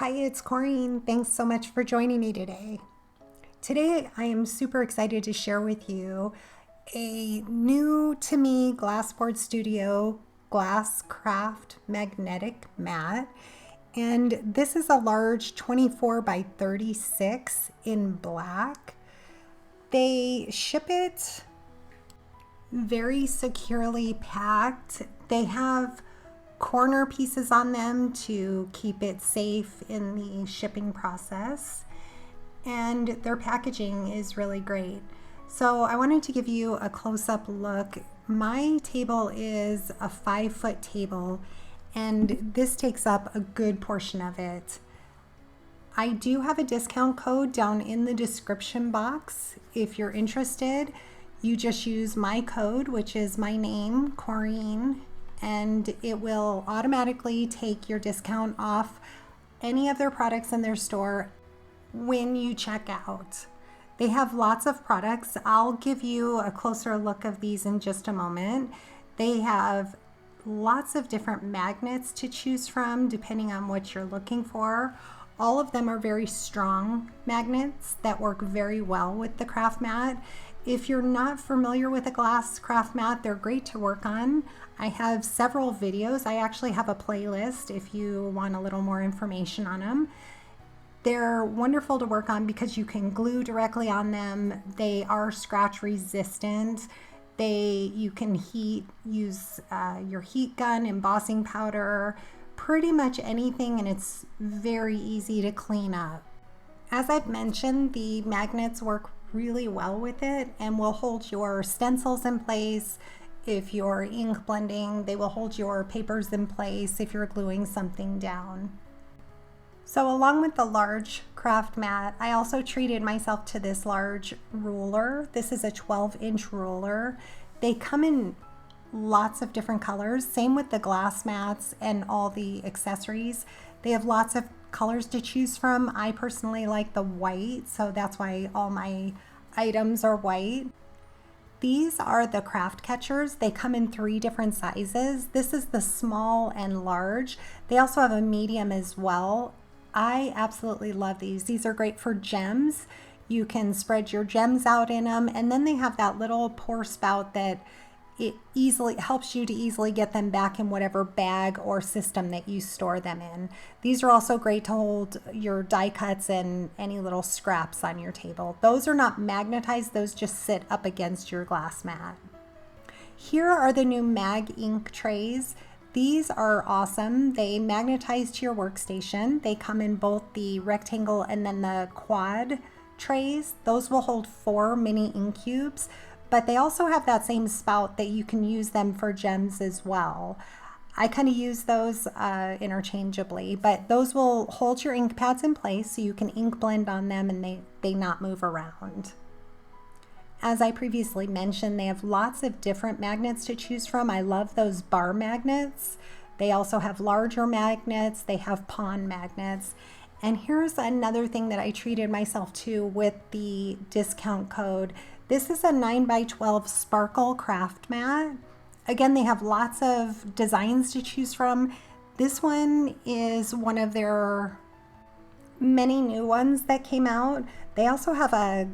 Hi, it's Corrine. Thanks so much for joining me today. Today, I am super excited to share with you a new to me Glassboard Studio glass craft magnetic mat. And this is a large 24 by 36 in black. They ship it very securely packed. They have corner pieces on them to keep it safe in the shipping process, and their packaging is really great. So I wanted to give you a close-up look. My table is a 5-foot table, and this takes up a good portion of it. I do have a discount code down in the description box. If you're interested, you just use my code, which is my name, Corrine, and it will automatically take your discount off any of their products in their store when you check out. They have lots of products. I'll give you a closer look of these in just a moment. They have lots of different magnets to choose from depending on what you're looking for. All of them are very strong magnets that work very well with the craft mat. If you're not familiar with a glass craft mat, they're great to work on. I have several videos. I actually have a playlist if you want a little more information on them. They're wonderful to work on because you can glue directly on them. They are scratch resistant. You can use your heat gun, embossing powder, pretty much anything, and it's very easy to clean up. As I've mentioned, the magnets work really well with it and will hold your stencils in place. If you're ink blending, they will hold your papers in place if you're gluing something down. So along with the large craft mat, I also treated myself to this large ruler. This is a 12-inch ruler. They come in lots of different colors. Same with the glass mats and all the accessories. They have lots of colors to choose from. I personally like the white, so that's why all my items are white. These are the craft catchers. They come in 3 different sizes. This is the small and large. They also have a medium as well. I absolutely love these. These are great for gems. You can spread your gems out in them, and then they have that little pour spout that it easily helps you to easily get them back in whatever bag or system that you store them in. These are also great to hold your die cuts and any little scraps on your table. Those are not magnetized, those just sit up against your glass mat. Here are the new mag ink trays. These are awesome. They magnetize to your workstation. They come in both the rectangle and then the quad trays. Those will hold 4 mini ink cubes. But they also have that same spout that you can use them for gems as well. I kind of use those interchangeably, but those will hold your ink pads in place so you can ink blend on them and they not move around. As I previously mentioned, they have lots of different magnets to choose from. I love those bar magnets. They also have larger magnets. They have pawn magnets. And here's another thing that I treated myself to with the discount code. This is a 9x12 sparkle craft mat. Again, they have lots of designs to choose from. This one is one of their many new ones that came out. They also have a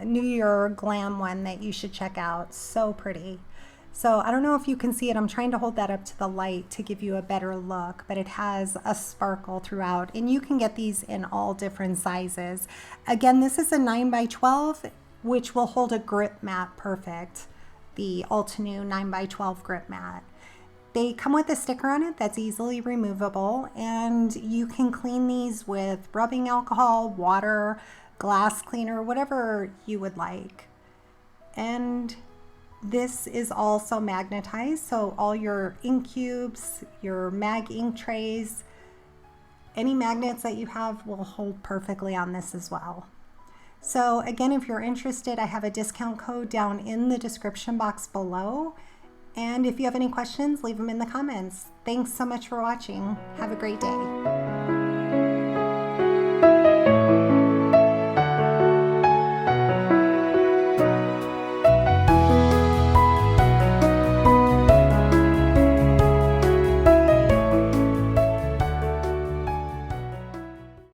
New Year glam one that you should check out. So pretty. So I don't know if you can see it. I'm trying to hold that up to the light to give you a better look, but it has a sparkle throughout, and you can get these in all different sizes. Again, this is a 9x12, which will hold a grip mat perfect, the Altenew 9x12 grip mat. They come with a sticker on it that's easily removable, and you can clean these with rubbing alcohol, water, glass cleaner, whatever you would like. And this is also magnetized, so all your ink cubes, your mag ink trays, any magnets that you have will hold perfectly on this as well. So again, if you're interested, I have a discount code down in the description box below. And if you have any questions, leave them in the comments. Thanks so much for watching. Have a great day.